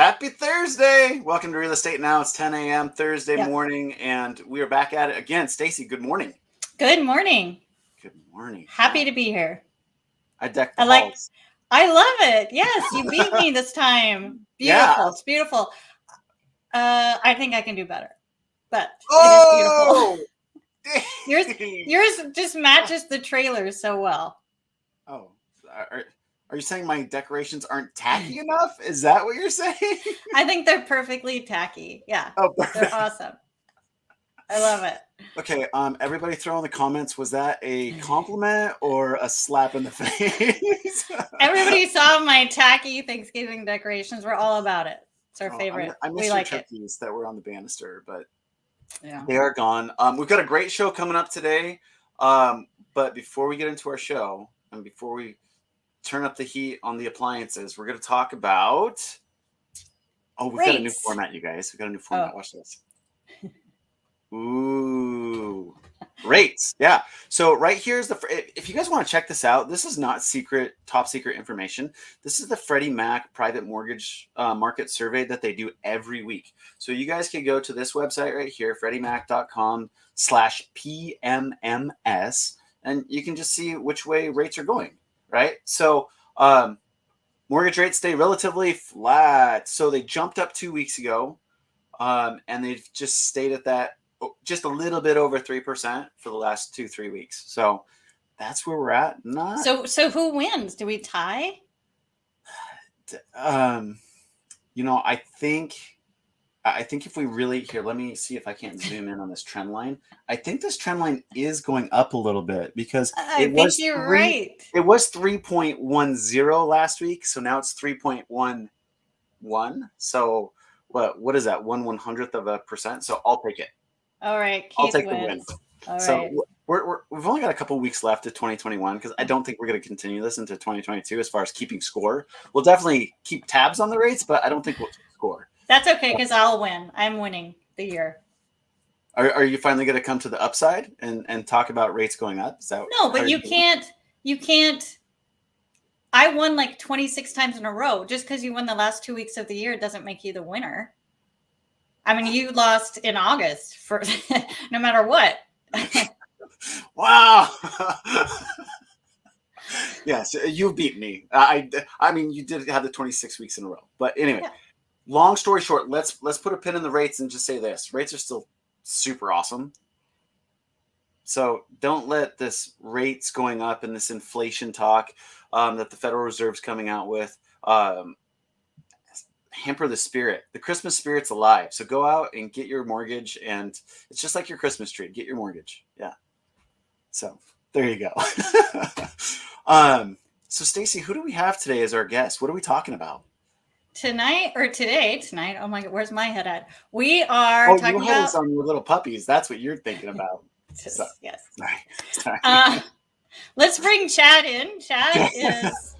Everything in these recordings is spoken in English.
Happy Thursday. Welcome to Real Estate Now. It's 10 a.m. Thursday Yep. morning, and we are back at it again. Stacy, good morning. Good morning. Good morning. Happy to be here. I decked the halls. I love it. Yes, you beat me this time. Beautiful. Yeah. It's beautiful. I think I can do better, but Oh! it is beautiful. Yours just matches the trailer so well. Oh, are you saying my decorations aren't tacky enough? Is that what you're saying? I think they're perfectly tacky. Yeah. Oh, perfect. They're awesome. I love it. Okay, everybody throw in the comments, was that a compliment or a slap in the face? Everybody saw my tacky Thanksgiving decorations. We're all about it. It's our favorite. I miss we your like turkeys that were on the banister, but yeah, they are gone. We've got a great show coming up today. But before we get into our show and before we turn up the heat on the appliances, we're going to talk about, we've got a new format, you guys. We've got a new format. Watch this. Ooh, rates. Yeah. So right here's if you guys want to check this out, this is not top secret information. This is the Freddie Mac private mortgage market survey that they do every week. So you guys can go to this website right here, freddieMac.com/PMMS, and you can just see which way rates are going, right? So mortgage rates stay relatively flat. So they jumped up 2 weeks ago, and they've just stayed at that, just a little bit over 3% for the last 2-3 weeks. So that's where we're at. So who wins? Do we tie? I think if we really, here, let me see if I can't zoom in on this trend line. I think this trend line is going up a little bit because I think you're right. It was 3.10 last week. So now it's 3.11. So what is that? 1/100th of a percent. So I'll take it. All right. I'll take the win. All so right. we've only got a couple weeks left to 2021 because I don't think we're going to continue this into 2022 as far as keeping score. We'll definitely keep tabs on the rates, but I don't think we'll score. That's okay because I'll win. I'm winning the year. Are you finally going to come to the upside and talk about rates going up? No, but you can't. I won like 26 times in a row. Just because you won the last 2 weeks of the year doesn't make you the winner. I mean, you lost in August for no matter what. Wow. Yes, you beat me. I mean, you did have the 26 weeks in a row. But anyway, long story short, let's put a pin in the rates and just say this. Rates are still super awesome. So don't let this rates going up and this inflation talk that the Federal Reserve's coming out with hamper the spirit. The Christmas spirit's alive. So go out and get your mortgage, and it's just like your Christmas tree. Get your mortgage. Yeah. So there you go. So Stacy, who do we have today as our guest? What are we talking about? Tonight. Oh my God, where's my head at? We are talking your head is on your little puppies. That's what you're thinking about. Yes. Sorry. Let's bring Chad in. Chad is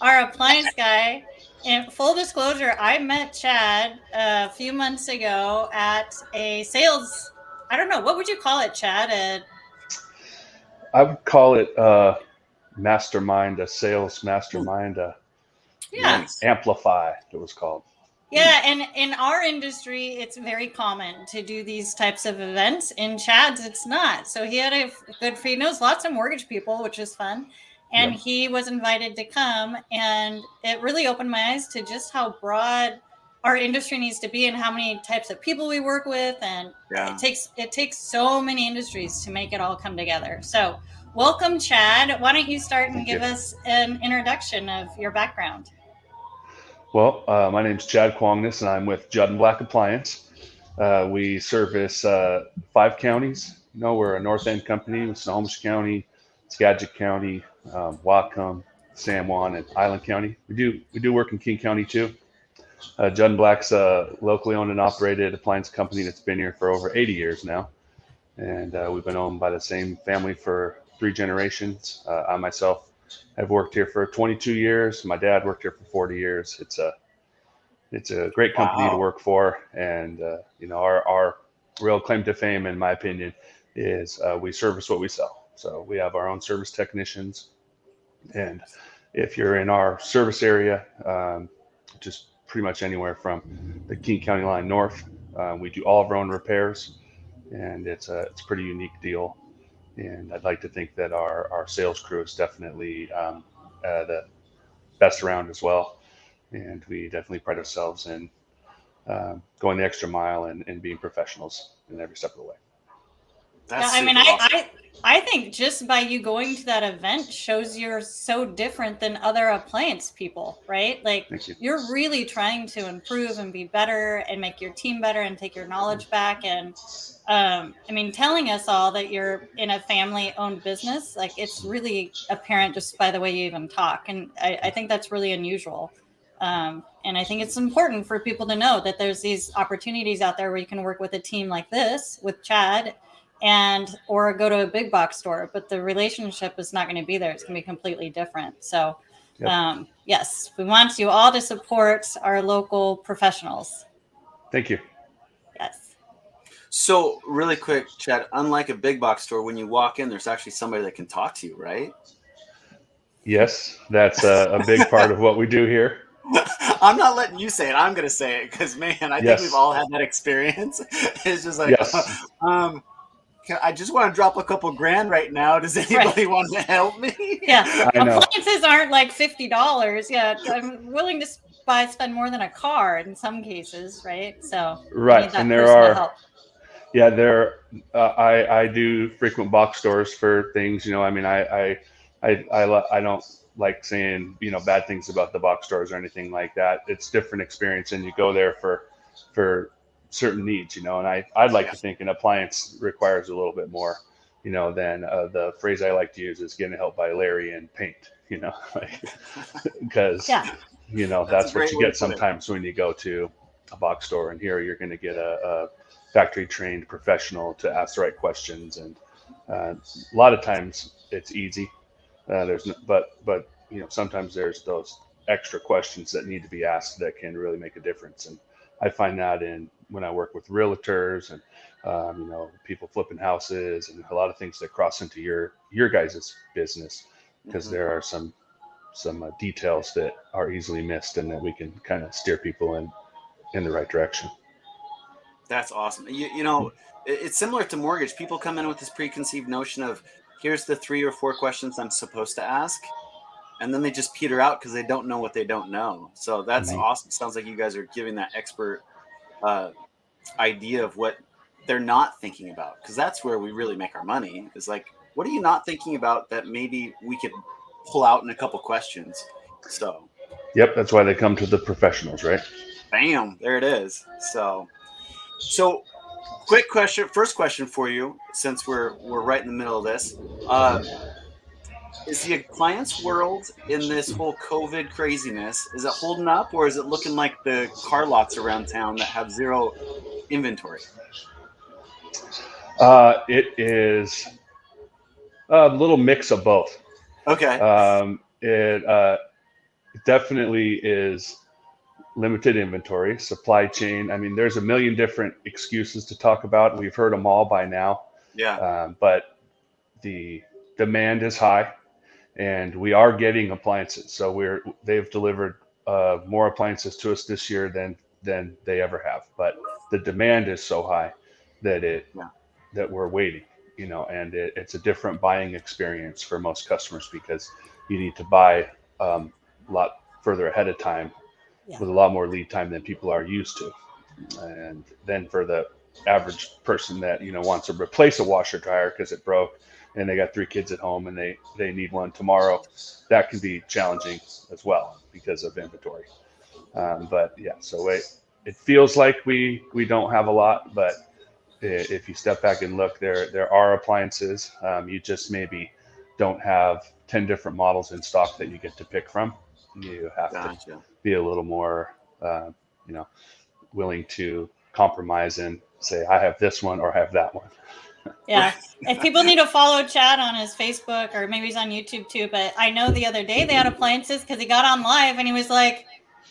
our appliance guy. And full disclosure, I met Chad a few months ago at a sales. I don't know. What would you call it, Chad? I would call it mastermind, a sales mastermind. Amplify, it was called. Yeah, and in our industry, it's very common to do these types of events. In Chad's, it's not. So he had a good free. He knows lots of mortgage people, which is fun. And he was invited to come, and it really opened my eyes to just how broad our industry needs to be and how many types of people we work with. And it takes so many industries to make it all come together. So welcome, Chad. Why don't you start and give us an introduction of your background? Well, my name's Chad Kvangnes, and I'm with Chad Appliance. We service 5 counties. We're a North End company with Snohomish County, Skagit County, Whatcom, San Juan, and Island County. We do work in King County too. Judd & Black's a locally owned and operated appliance company that's been here for over 80 years now, and we've been owned by the same family for 3 generations. I myself have worked here for 22 years. My dad worked here for 40 years. It's a great company to work for, and our real claim to fame, in my opinion, is we service what we sell. So we have our own service technicians, and if you're in our service area, just pretty much anywhere from the King County line north. We do all of our own repairs, and it's a pretty unique deal. And I'd like to think that our sales crew is definitely the best around as well. And we definitely pride ourselves in going the extra mile and being professionals in every step of the way. That's I mean, awesome. I think just by you going to that event shows you're so different than other appliance people, right? Like Thank you. you're really trying to improve and be better and make your team better and take your knowledge back. And I mean, telling us all that you're in a family-owned business, like it's really apparent just by the way you even talk. And I think that's really unusual. And I think it's important for people to know that there's these opportunities out there where you can work with a team like this with Chad or go to a big box store, but the relationship is not going to be there. It's going to be completely different. So Yep. yes, we want you all to support our local professionals. Thank you. Yes. So really quick, Chad, unlike a big box store, when you walk in, there's actually somebody that can talk to you, right? Yes, that's a big part of what we do here. I'm not letting you say it. I'm going to say it because, man, I think we've all had that experience. It's just like, Yes. I just want to drop a couple grand right now. Does anybody want to help me? Yeah. I know. Appliances aren't like $50. Yeah. I'm willing to spend more than a car in some cases, right? So Right. need that And there person to are, help. yeah, I do frequent box stores for things, I mean, I don't like saying, bad things about the box stores or anything like that. It's different experience, and you go there for certain needs, and I'd like Yeah. to think an appliance requires a little bit more, than the phrase I like to use is getting help by Larry and paint, because, Yeah. that's a what great you way to get put it. sometimes when you go to a box store, and here you're going to get a factory trained professional to ask the right questions. And a lot of times it's easy. But sometimes there's those extra questions that need to be asked that can really make a difference. And I find that when I work with realtors and people flipping houses and a lot of things that cross into your guys' business, because there are some details that are easily missed and that we can kind of steer people in the right direction. That's awesome. It's similar to mortgage. People come in with this preconceived notion of here's the 3 or 4 questions I'm supposed to ask, and then they just peter out because they don't know what they don't know. So that's Mhm. awesome. Sounds like you guys are giving that expert idea of what they're not thinking about, because that's where we really make our money. Is like, what are you not thinking about that maybe we could pull out in a couple questions? So, Yep, that's why they come to the professionals, right? bam, there it is. So quick question. First question for you, since we're right in the middle of this. Is the appliance world in this whole COVID craziness, is it holding up, or is it looking like the car lots around town that have zero inventory? It is a little mix of both. Okay. It definitely is limited inventory, supply chain. I mean, there's a million different excuses to talk about. We've heard them all by now. Yeah. But the demand is high, and we are getting appliances. So they've delivered more appliances to us this year than they ever have. But the demand is so high that that we're waiting. And it's a different buying experience for most customers because you need to buy a lot further ahead of time with a lot more lead time than people are used to. And then for the average person that wants to replace a washer dryer because it broke and they got 3 kids at home and they need one tomorrow, that can be challenging as well because of inventory. But yeah, so it feels like we don't have a lot, but if you step back and look, there are appliances. You just maybe don't have 10 different models in stock that you get to pick from. You have to be a little more, willing to compromise and say, I have this one or I have that one. Yeah. If people need to follow Chad on his Facebook, or maybe he's on YouTube too, but I know the other day they had appliances because he got on live and he was like,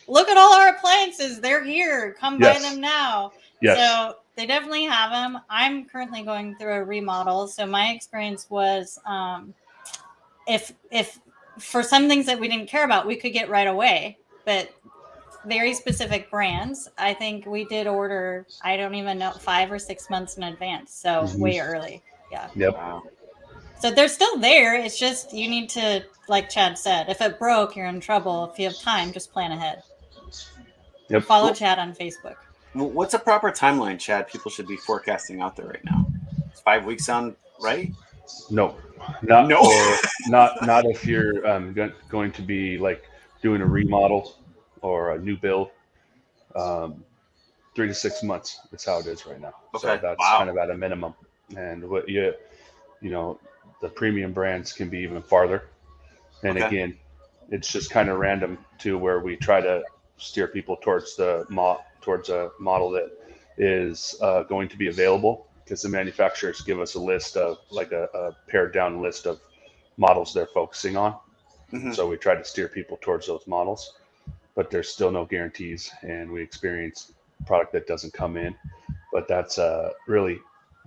look at all our appliances. They're here. Come buy them now. Yes. So they definitely have them. I'm currently going through a remodel. So my experience was if for some things that we didn't care about, we could get right away. But very specific brands. I think we did order, I don't even know, 5 or 6 months in advance. So way early. Yeah. Yep. Wow. So they're still there. It's just you need to, like Chad said, if it broke, you're in trouble. If you have time, just plan ahead. Yep. Follow Chad on Facebook. What's a proper timeline, Chad, people should be forecasting out there right now? Does 5 weeks sound right? No, not No. not if you're going to be like doing a remodel or a new build. 3 to 6 months is how it is right now. Okay. So that's Wow. kind of at a minimum. And what you know, the premium brands can be even farther. And Okay. again, it's just kind of random to where we try to steer people towards a model that is going to be available, because the manufacturers give us a list of like a pared down list of models they're focusing on. Mhm. So we try to steer people towards those models, but there's still no guarantees, and we experience product that doesn't come in. But that's really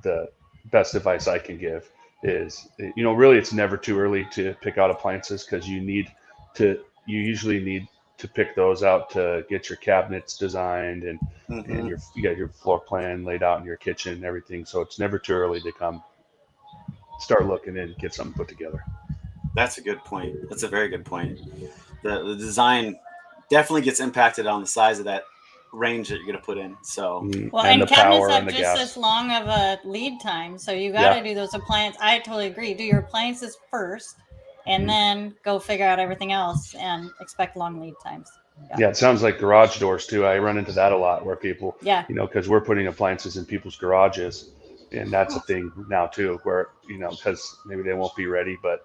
the best advice I can give is, really it's never too early to pick out appliances, because you usually need to pick those out to get your cabinets designed and Mhm. you got your floor plan laid out in your kitchen and everything. So it's never too early to come start looking and get something put together. That's a good point. That's a very good point. The design definitely gets impacted on the size of that range that you're going to put in. So, Well, and and the cabinets power have and the just gas. as long of a lead time, so you got to Yeah. do those appliances. I totally agree. Do your appliances first, and then go figure out everything else, and expect long lead times. Yeah, it sounds like garage doors too. I run into that a lot, where people, Yeah. because we're putting appliances in people's garages, and that's a thing now too, where, because maybe they won't be ready, but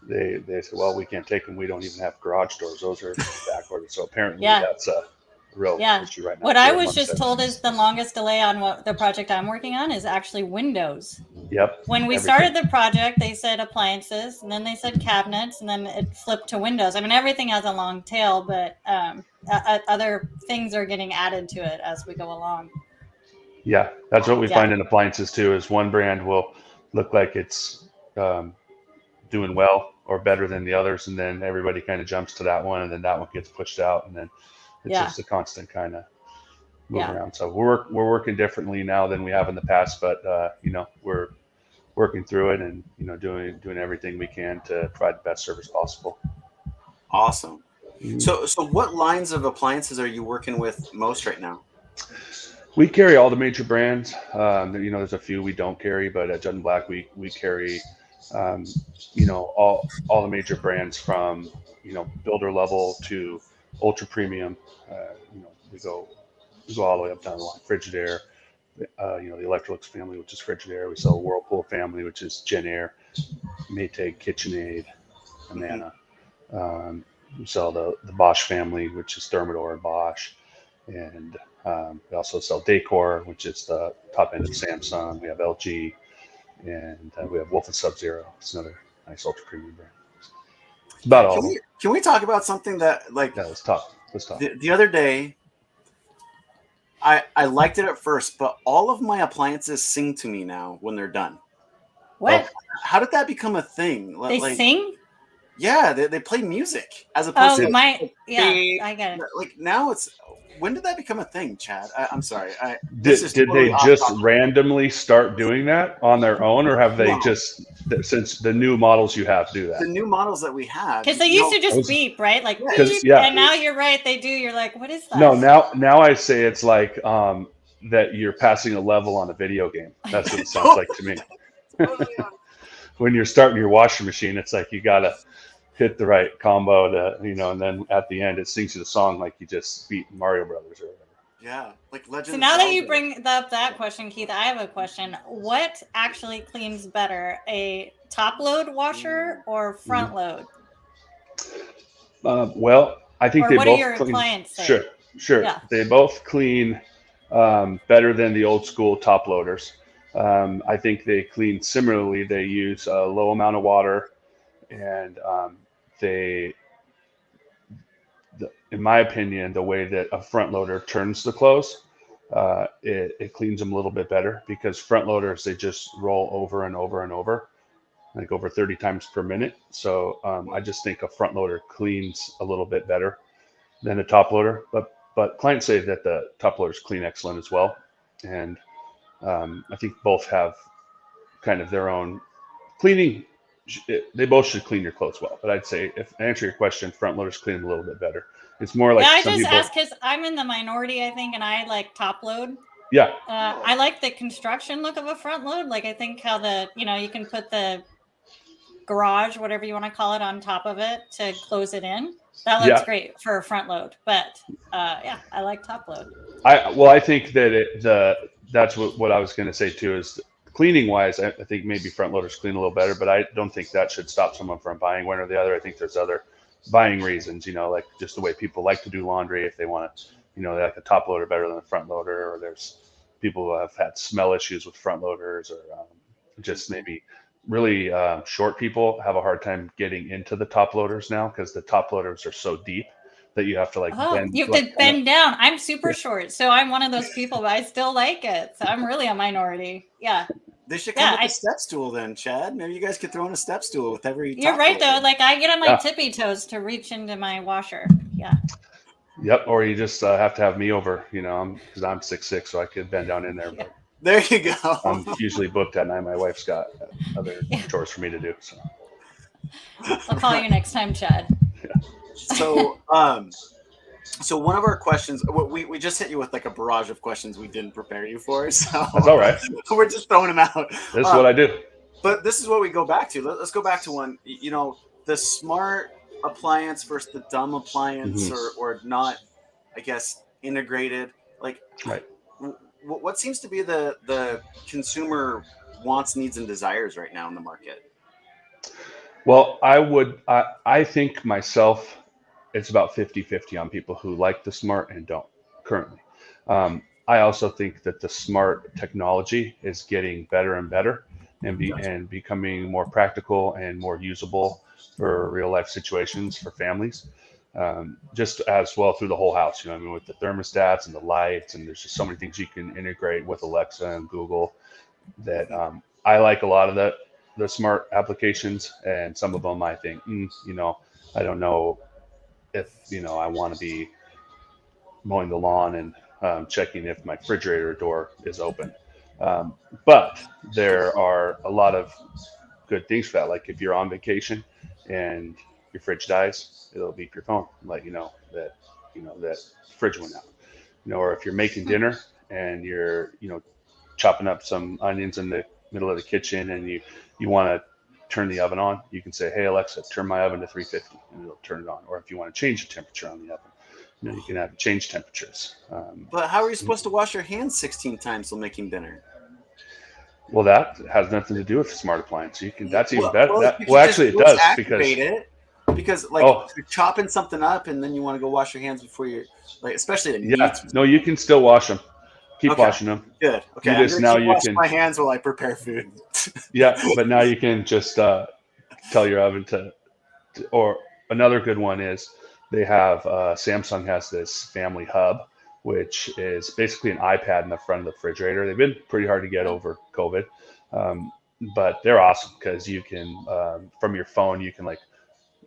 they say, well, we can't take them. We don't even have garage doors. Those are back ordered. So apparently Yeah. that's a real Yeah. issue right now. What I too, was amongst just told is the longest delay on what the project I'm working on is actually windows. Yep. When we started the project, they said appliances, and then they said cabinets, and then it flipped to windows. I mean, everything has a long tail, but other things are getting added to it as we go along. Yeah, that's what we Yeah. find in appliances too, is one brand will look like it's doing well or better than the others, and then everybody kind of jumps to that one, and then that one gets pushed out, and then it's Yeah. just a constant kind of move Yeah. around. So we're working differently now than we have in the past, but we're working through it, and doing everything we can to provide the best service possible. awesome. So what lines of appliances are you working with most right now? We carry all the major brands. There's a few we don't carry, but at Judd & Black we carry all the major brands from builder level to ultra premium. We go all the way up down the line. Frigidaire, the Electrolux family, which is Frigidaire. We sell Whirlpool family, which is Genair, Maytag, KitchenAid, Amana. We sell the Bosch family, which is Thermador and Bosch, and we also sell Decor, which is the top end of Samsung. We have LG, and we have Wolf and Sub-Zero. It's another nice ultra premium brand. It's about all of them. Can we talk about something that, like, Yeah, let's talk. the other day, I liked it at first, but all of my appliances sing to me now when they're done. What? How did that become a thing? They sing? Yeah, they play music as opposed to I get it. like now it's. When did that become a thing, Chad? I'm sorry. Did they just randomly start doing that on their own, or have they just, since the new models you have, do that? The new models that we have, because they used to just beep, right? Like beep, yeah. And now you're right, they do. You're like, what is that? No, now I say it's like that you're passing a level on a video game. That's what it sounds like to me. When you're starting your washing machine, it's like you gotta hit the right combo to, and then at the end it sings you the song like you just beat Mario Brothers or whatever. Yeah, like Legend. So now that you bring up that question, Keith, I have a question. What actually cleans better, a top load washer or front load? Well, I think they both clean. Sure. Yeah. They both clean better than the old school top loaders. I think they clean similarly. They use a low amount of water, and in my opinion, the way that a front loader turns the clothes, it cleans them a little bit better, because front loaders, they just roll over and over and over, like over 30 times per minute. So I just think a front loader cleans a little bit better than a top loader. But But clients say that the top loaders clean excellent as well. And I think both have kind of their own cleaning. They both should clean your clothes well. But I'd say, if I answer your question, front loaders clean them a little bit better. It's more like I some just people. asked because I'm in the minority, I think, and I like top load. Yeah. I like the construction look of a front load. Like I think how you can put the garage, whatever you want to call it, on top of it to close it in. That looks great for a front load. But I like top load. I think that that's what I was going to say too, is cleaning wise, I think maybe front loaders clean a little better, but I don't think that should stop someone from buying one or the other. I think there's other buying reasons, like just the way people like to do laundry. If they want to, they like a top loader better than a front loader, or there's people who have had smell issues with front loaders, or just maybe really short people have a hard time getting into the top loaders now because the top loaders are so deep that you have to bend. You have to bend down. I'm super short, so I'm one of those people, but I still like it. So I'm really a minority. Yeah. They should come with a step stool then, Chad. Maybe you guys could throw in a step stool with every. You're right though. Like I get on my tippy toes to reach into my washer. Yeah. Yep. Or you just have to have me over. Because I'm 6'6", so I could bend down in there. Yeah. But there you go. I'm usually booked that night. My wife's got other chores for me to do. So I'll call you next time, Chad. Yeah. So one of our questions, we just hit you with a barrage of questions we didn't prepare you for. So that's all right. We're just throwing them out. This is what I do. But this is what we go back to. Let's go back to one. The smart appliance versus the dumb appliance, or not, I guess, integrated. Right. What seems to be the consumer wants, needs, and desires right now in the market? Well, I think myself, it's about 50-50 on people who like the smart and don't currently. I also think that the smart technology is getting better and better and becoming more practical and more usable for real life situations for families. Just as well through the whole house, with the thermostats and the lights, and there's just so many things you can integrate with Alexa and Google that I like a lot of the smart applications, and some of them I think, I don't know if, I want to be mowing the lawn and checking if my refrigerator door is open. But there are a lot of good things for that. Like if you're on vacation and your fridge dies, it'll beep your phone and let you know that fridge went out. Or if you're making dinner and you're, chopping up some onions in the middle of the kitchen and you want to turn the oven on, you can say, "Hey Alexa, turn my oven to 350," and it'll turn it on. Or if you want to change the temperature on the oven, you can have change temperatures. But how are you supposed to wash your hands 16 times while making dinner? Well, that has nothing to do with the smart appliance. That's even better. Actually, it does because you're chopping something up and then you want to go wash your hands before you especially the meats. No, you can still wash them. Keep washing them. Good. Okay. You wash my hands while I prepare food. Yeah, but now you can just tell your oven to. Or another good one is they have Samsung has this Family Hub, which is basically an iPad in the front of the refrigerator. They've been pretty hard to get over COVID, but they're awesome because you can from your phone you can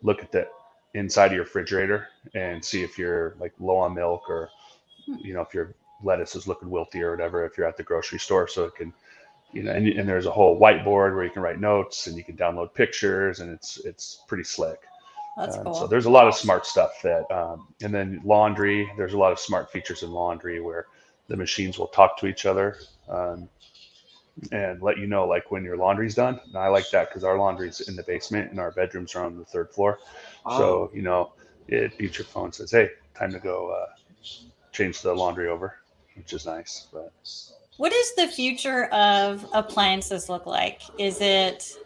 look at the inside of your refrigerator and see if you're low on milk, or if your lettuce is looking wilty or whatever, if you're at the grocery store. So it can, and there's a whole whiteboard where you can write notes and you can download pictures, and it's pretty slick. That's cool. So there's a lot of smart stuff that, and then laundry, there's a lot of smart features in laundry where the machines will talk to each other and let you know when your laundry's done. And I like that because our laundry's in the basement and our bedrooms are on the third floor. So, it beeps your phone and says, "Hey, time to go change the laundry over," which is nice. But what does the future of appliances look like? Is it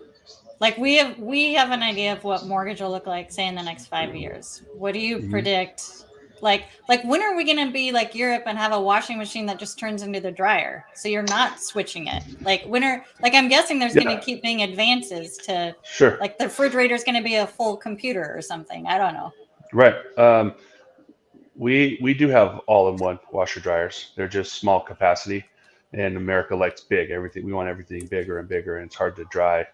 we have an idea of what mortgage will look like, say, in the next 5 years? What do you predict? When are we going to be like Europe and have a washing machine that just turns into the dryer, so you're not switching it? I'm guessing there's going to keep being advances to the refrigerator is going to be a full computer or something. I don't know. Right. We do have all-in-one washer dryers. They're just small capacity, and America likes big. We want everything bigger and bigger, and it's hard to dry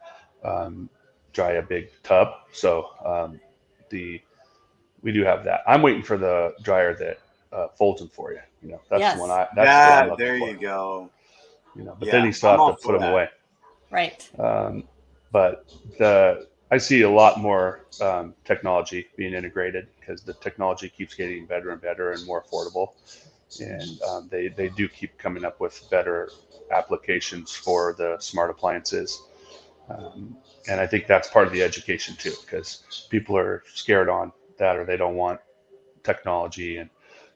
a big tub. So we do have that. I'm waiting for the dryer that folds them for you. You know, that's Yes. the one that's what I'm looking there for. you go. You know, but Yeah, then you still I'm have to all put for them that. away. Right. But I see a lot more technology being integrated because the technology keeps getting better and better and more affordable, and they do keep coming up with better applications for the smart appliances. And I think that's part of the education too, because people are scared on that, or they don't want technology. And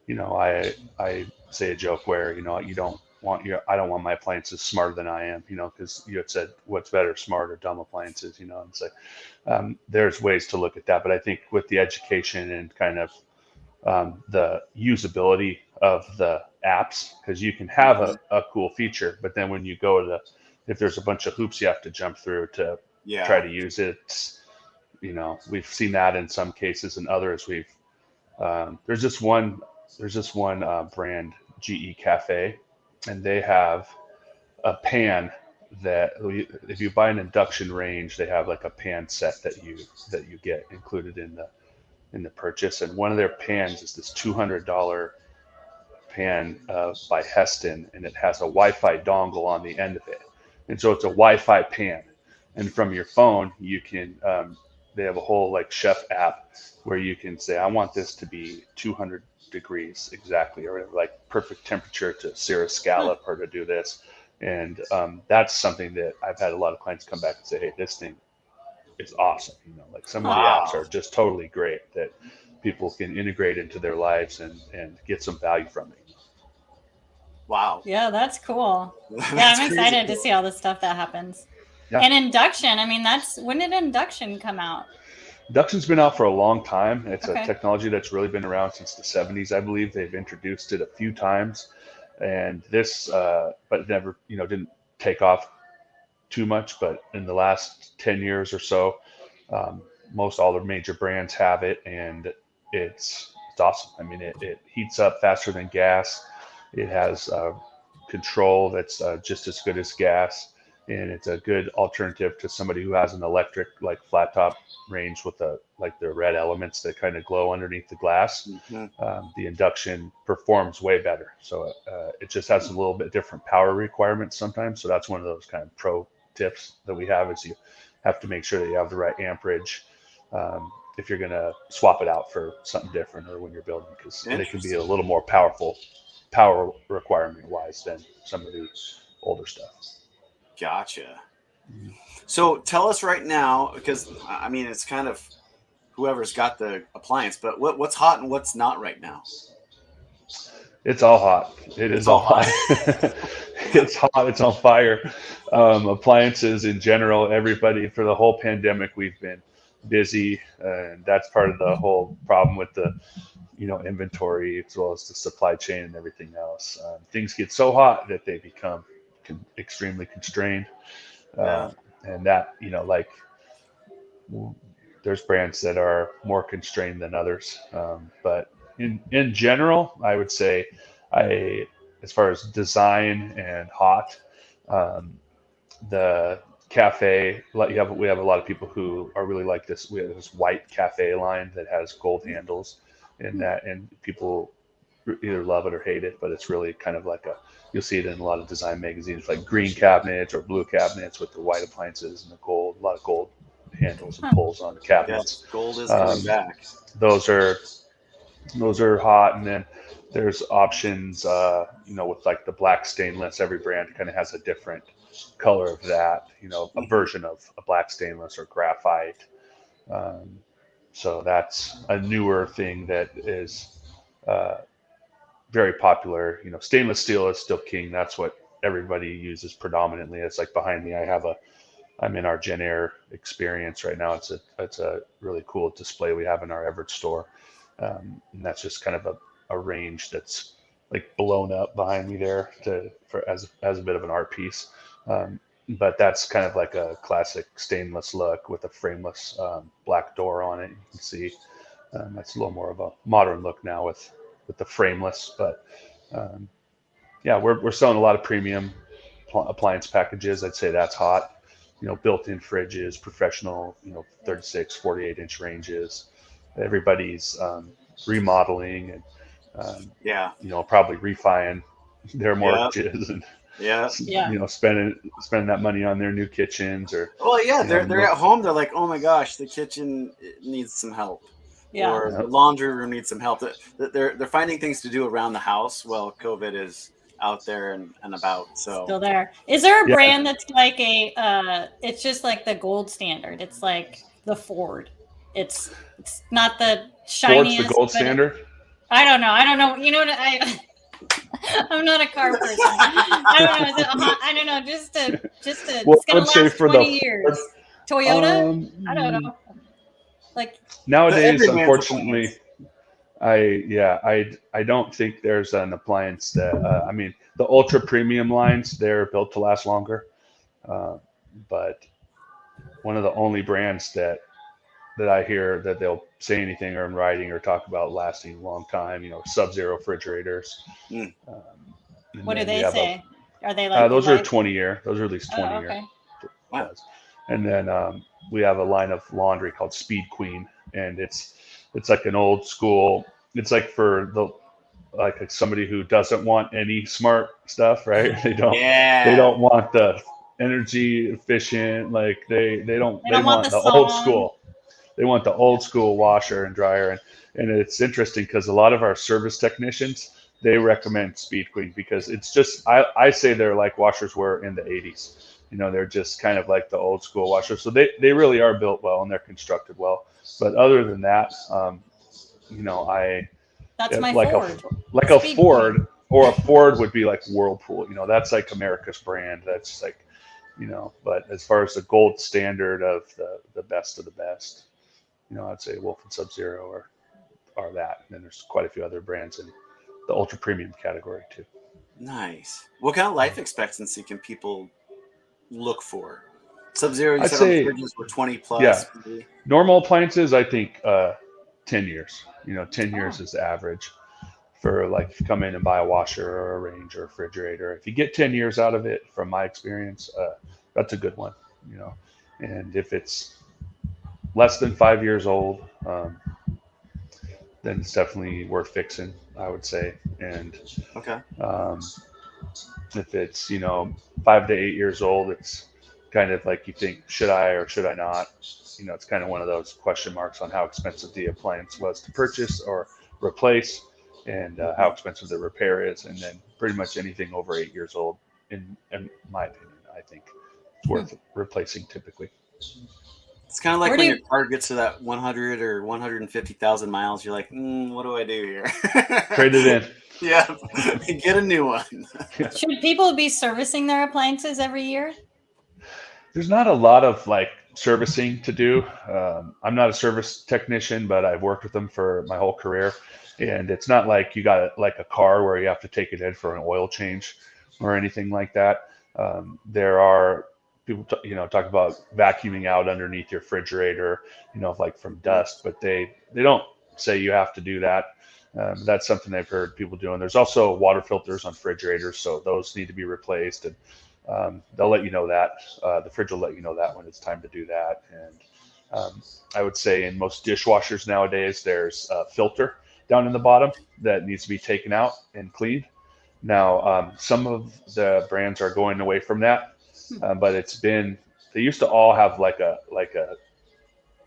you know, I say a joke where, you know, I don't want my appliances smarter than I am, you know, because you had said what's better, smart or dumb appliances, you know, and so there's ways to look at that. But I think with the education and kind of the usability of the apps, because you can have a cool feature, but then when you go to if there's a bunch of hoops you have to jump through to try to use it, you know, we've seen that in some cases, and others there's this one brand, GE Cafe, and they have a pan that if you buy an induction range, they have like a pan set that you get included in the purchase. And one of their pans is this $200 pan by Heston, and it has a Wi-Fi dongle on the end of it, and so it's a Wi-Fi pan. And from your phone, you can they have a whole like chef app where you can say, I want this to be 200 degrees exactly, or like perfect temperature to sear a scallop or to do this. And that's something that I've had a lot of clients come back and say, hey, this thing is awesome. You know, like some of the apps are just totally great that people can integrate into their lives and get some value from it. Wow. Yeah, that's cool. That's Yeah, I'm crazy excited to cool. see all the stuff that happens. Yeah. And induction, I mean, when did induction come out? Induction's been out for a long time. It's a Okay. technology that's really been around since the 70s, I believe. They've introduced it a few times, and but never, you know, didn't take off too much. But in the last 10 years or so, um, most all the major brands have it, and it's awesome. I mean, it heats up faster than gas. It has control that's just as good as gas, and it's a good alternative to somebody who has an electric like flat top range with the red elements that kind of glow underneath the glass. Mm-hmm. The induction performs way better, so it just has a little bit different power requirements sometimes. So that's one of those kind of pro tips that we have, is you have to make sure that you have the right amperage if you're going to swap it out for something different, or when you're building, because they can be a little more powerful power requirement wise than some of the older stuff. Gotcha. So tell us right now, because I mean, it's kind of whoever's got the appliance, but what's hot and what's not right now? It's all hot. It is all hot. It's hot. It's on fire. Appliances in general, everybody, for the whole pandemic, we've been busy, and that's part of the whole problem with the, you know, inventory as well as the supply chain and everything else. Things get so hot that they become extremely constrained, and that, you know, like there's brands that are more constrained than others, but in general, I would say as far as design and hot, um, the cafe, we have a lot of people who are really like this. We have this white cafe line that has gold handles, and people either love it or hate it, but it's really kind of like you'll see it in a lot of design magazines, like green cabinets or blue cabinets with the white appliances and the gold, a lot of gold handles and pulls on the cabinets. Yes, gold is coming back. Those are hot. And then there's options, you know, with like the black stainless. Every brand kind of has a different color of that, you know, a version of a black stainless or graphite. So that's a newer thing that is very popular. You know, stainless steel is still king. That's what everybody uses predominantly. It's like behind me, I'm in our Gen Air experience right now. It's a really cool display we have in our Everett store. And that's just kind of a range that's like blown up behind me there as a bit of an art piece. But that's kind of like a classic stainless look with a frameless black door on it. You can see that's a little more of a modern look now with the frameless. But yeah, we're selling a lot of premium appliance packages. I'd say that's hot. You know, built-in fridges, professional, you know, 36, 48-inch ranges. Everybody's remodeling and Probably refining their mortgages and spending that money on their new kitchens or. Well, yeah, they're at home. They're like, oh my gosh, the kitchen needs some help. Or the laundry room needs some help. They're finding things to do around the house while COVID is out there and about. So still there. Is there a brand that's like it's just like the gold standard? It's like the Ford. It's not the shiniest. Ford's the gold standard? I don't know. You know what I'm not a car person. I don't know. Just it's gonna last 20 years. Toyota? I don't know. Like nowadays, unfortunately, I don't think there's an appliance that the ultra premium lines, they're built to last longer. But one of the only brands that I hear that they'll say anything or in writing or talk about lasting a long time, Sub-Zero refrigerators. What do they say? Are they like those are 20-year? Those are at least 20-year. Okay. Wow. And then we have a line of laundry called Speed Queen, and it's like an old school. It's like for somebody who doesn't want any smart stuff, right? They don't want the energy efficient. Like they want the old school. They want the old school washer and dryer, and it's interesting because a lot of our service technicians, they recommend Speed Queen because it's just I say they're like washers were in the 80s. They're just kind of like the old school washers. So they really are built well and they're constructed well. But other than that, that's my like Ford. A Ford or a Ford would be like Whirlpool. That's like America's brand. That's like, but as far as the gold standard of the best of the best, I'd say Wolf and Sub-Zero are that. And then there's quite a few other brands in the ultra premium category too. Nice. What kind of life expectancy can people look for? Sub-Zero, you I'd said say, on fridges were 20 plus. Yeah. Normal appliances, I think 10 years. 10 years is the average for like if you come in and buy a washer or a range or a refrigerator. If you get 10 years out of it, from my experience, that's a good one. And if it's less than 5 years old, then it's definitely worth fixing, I would say. And if it's 5 to 8 years old, it's kind of like you think, should I or should I not? It's kind of one of those question marks on how expensive the appliance was to purchase or replace, and how expensive the repair is. And then pretty much anything over 8 years old, in my opinion, I think it's worth replacing typically. It's kind of like when your car gets to that 100 or 150,000 miles, you're like, what do I do here? Trade it in. Yeah, get a new one. Should people be servicing their appliances every year? There's not a lot of servicing to do. I'm not a service technician, but I've worked with them for my whole career. And it's not like you got like a car where you have to take it in for an oil change or anything like that. There are people, talk about vacuuming out underneath your refrigerator, like from dust, but they don't say you have to do that. That's something I've heard people doing. There's also water filters on refrigerators, so those need to be replaced, and they'll let you know that. The fridge will let you know that when it's time to do that. And I would say in most dishwashers nowadays, there's a filter down in the bottom that needs to be taken out and cleaned. Now, some of the brands are going away from that. But they used to all have like a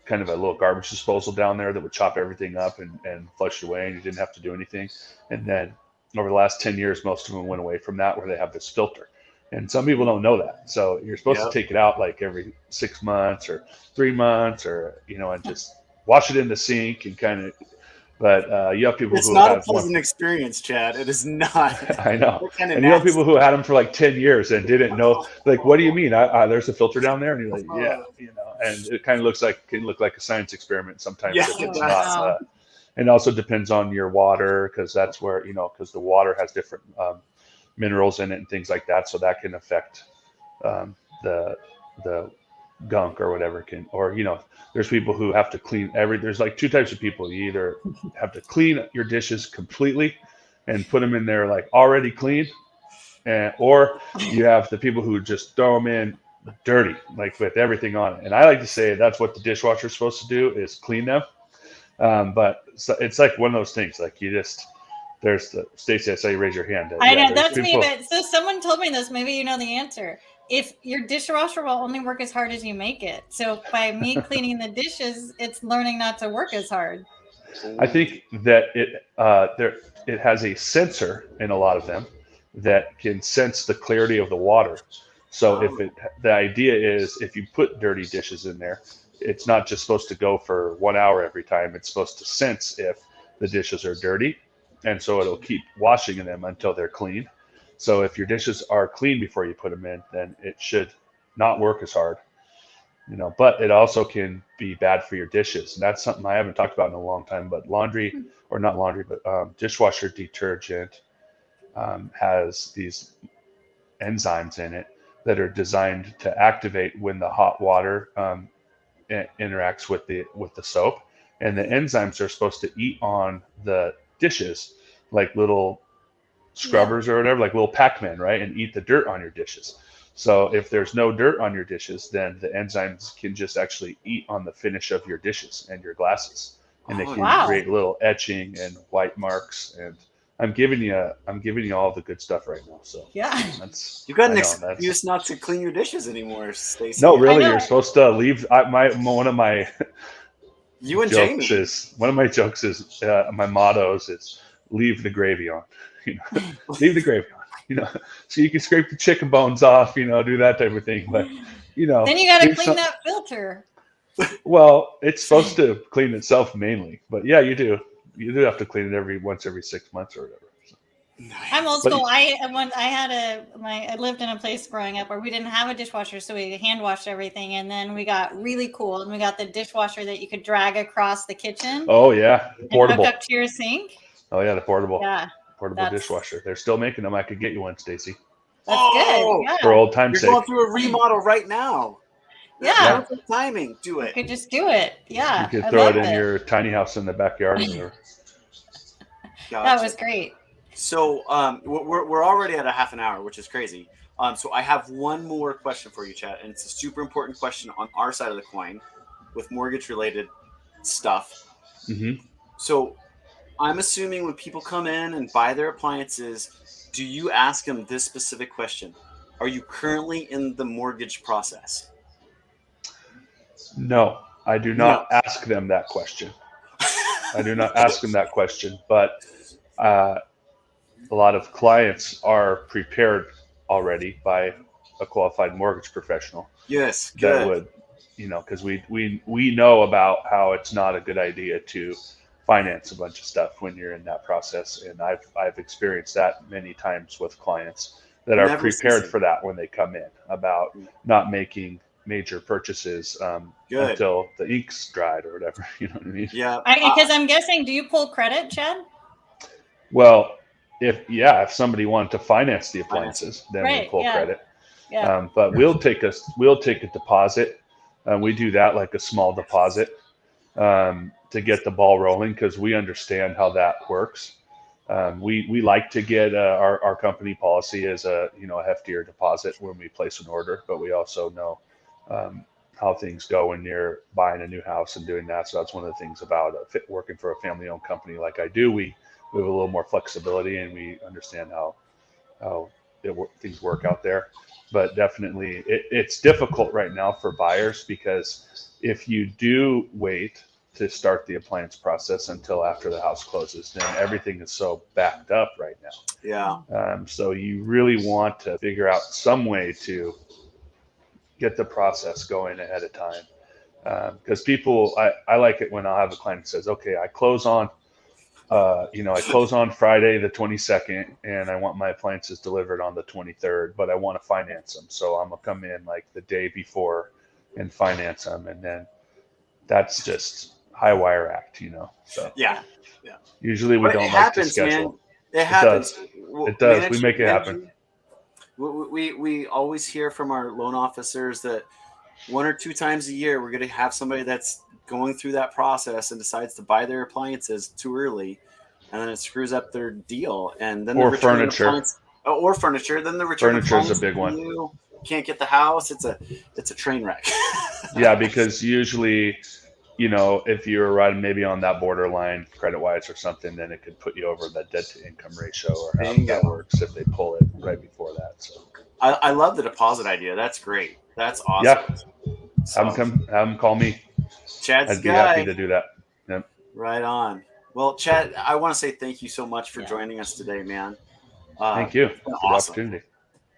kind of a little garbage disposal down there that would chop everything up and flush it away, and you didn't have to do anything. And then over the last 10 years, most of them went away from that, where they have this filter. And some people don't know that. So you're supposed to take it out like every 6 months or 3 months, or, and just wash it in the sink and kind of. But you have people it's who not have a pleasant experience, Chad. It is not. I know. And you have people who had them for like 10 years and didn't know. Like, what do you mean? There's a filter down there, and you're like, yeah, And it kind of can look like a science experiment sometimes. Yeah, if it's not. And it also depends on your water, because that's where because the water has different minerals in it and things like that, so that can affect the gunk or whatever there's people who have to clean there's like two types of people. You either have to clean your dishes completely and put them in there like already clean, or you have the people who just throw them in dirty, like with everything on it. And I like to say that's what the dishwasher is supposed to do, is clean them. But it's like one of those things, like you just there's the Stacy. I saw you raise your hand. I know there's that's me, but so someone told me this. Maybe you know the answer. If your dishwasher will only work as hard as you make it, so by me cleaning the dishes, it's learning not to work as hard. I think that it has a sensor in a lot of them that can sense the clarity of the water. So the idea is if you put dirty dishes in there, it's not just supposed to go for 1 hour every time. It's supposed to sense if the dishes are dirty, and so it'll keep washing them until they're clean. So if your dishes are clean before you put them in, then it should not work as hard. But it also can be bad for your dishes. And that's something I haven't talked about in a long time, but dishwasher detergent has these enzymes in it that are designed to activate when the hot water interacts with the soap. And the enzymes are supposed to eat on the dishes like little scrubbers or whatever, like little Pac-Man, right? And eat the dirt on your dishes. So if there's no dirt on your dishes, then the enzymes can just actually eat on the finish of your dishes and your glasses, and they can create little etching and white marks. And I'm giving you all the good stuff right now. So you've got an excuse not to clean your dishes anymore, Stacey. No, really, you're supposed to leave. One of my you and jokes Jamie. one of my jokes is my mottos is leave the gravy on. Leave the gravy on. So you can scrape the chicken bones off. Do that type of thing. But then you got to clean that filter. Well, it's supposed to clean itself mainly, but yeah, you do have to clean it once every 6 months or whatever. So. I'm old school. I lived in a place growing up where we didn't have a dishwasher, so we hand washed everything, and then we got really cool and we got the dishwasher that you could drag across the kitchen. Oh yeah, portable. And hook up to your sink. Oh yeah, the portable. Yeah. Portable dishwasher. They're still making them. I could get you one, Stacy. That's good. Yeah. For old time's sake. You're going through a remodel right now. Yeah. Perfect timing. Do it. You could just do it. Yeah. You could throw it in your tiny house in the backyard. That was great. So we're already at a half an hour, which is crazy. So I have one more question for you, Chad, and it's a super important question on our side of the coin with mortgage-related stuff. Mm-hmm. So I'm assuming when people come in and buy their appliances, do you ask them this specific question? Are you currently in the mortgage process? No, I do not ask them that question. I do not ask them that question, but a lot of clients are prepared already by a qualified mortgage professional. Yes, good. That would, because we know about how it's not a good idea to finance a bunch of stuff when you're in that process, and I've experienced that many times with clients that are prepared for that when they come in, about not making major purchases until the ink's dried or whatever. You know what I mean? Yeah. Because I'm guessing, do you pull credit, Chad? Well, if somebody wanted to finance the appliances, then we pull credit. Yeah. But we'll take a deposit. We do that, like a small deposit, to get the ball rolling, because we understand how that works. We like to get our company policy is a heftier deposit when we place an order, but we also know how things go when you're buying a new house and doing that. So that's one of the things about working for a family-owned company like I do. We have a little more flexibility, and we understand how things work out there. But definitely, it's difficult right now for buyers, because if you do wait to start the appliance process until after the house closes, then everything is so backed up right now. Yeah. So you really want to figure out some way to get the process going ahead of time. Because people, I like it when I'll have a client that says, okay, I close on Friday the 22nd, and I want my appliances delivered on the 23rd, but I want to finance them. So I'm going to come in like the day before and finance them. And then that's just high wire act, So yeah. Usually we don't like to schedule. Man. It happens. It does. We make it happen. We always hear from our loan officers that 1 or 2 times a year we're going to have somebody that's going through that process and decides to buy their appliances too early, and then it screws up their deal. And then furniture. Then the return furniture is a big one. Can't get the house. It's a train wreck. Yeah, because usually you know, if you're riding maybe on that borderline credit wise or something, then it could put you over the debt to income ratio or however that Bingo. works if they pull it right before that. So I love the deposit idea. That's great. That's awesome. yeah, So have them call me. Chad's I'd be happy guy. to do that. Yep. Right on. Well, Chad, I want to say thank you so much for Yeah. joining us today, man. Thank you It's been for the awesome. opportunity.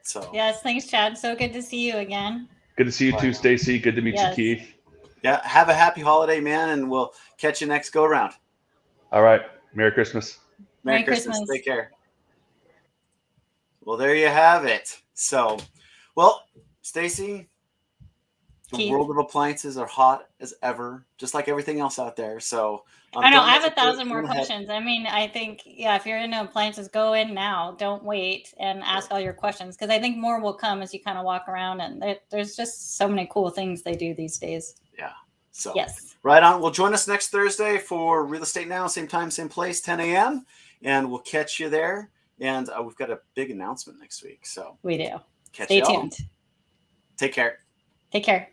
So Yes, thanks, Chad. So good to see you again. Good to see you too, Right. Stacy. Good to meet Yes. you, Keith. Yeah, have a happy holiday, man, and we'll catch you next go round. All right. Merry Christmas. Merry Christmas. Take care. Well, there you have it. So, well, Stacy, the Keith. world of appliances are hot as ever, just like everything else out there. So I know. don't I have hesitate, 1,000 more go ahead. questions. I mean, I think, yeah, if you're into appliances, go in now. Don't wait and ask all your questions, because I think more will come as you kind of walk around, and there's just so many cool things they do these days. Yeah. So Yes. right on. Well, join us next Thursday for Real Estate Now, same time, same place, 10 a.m. And we'll catch you there. And we've got a big announcement next week. So We do. catch Stay you all. tuned. Take care. Take care.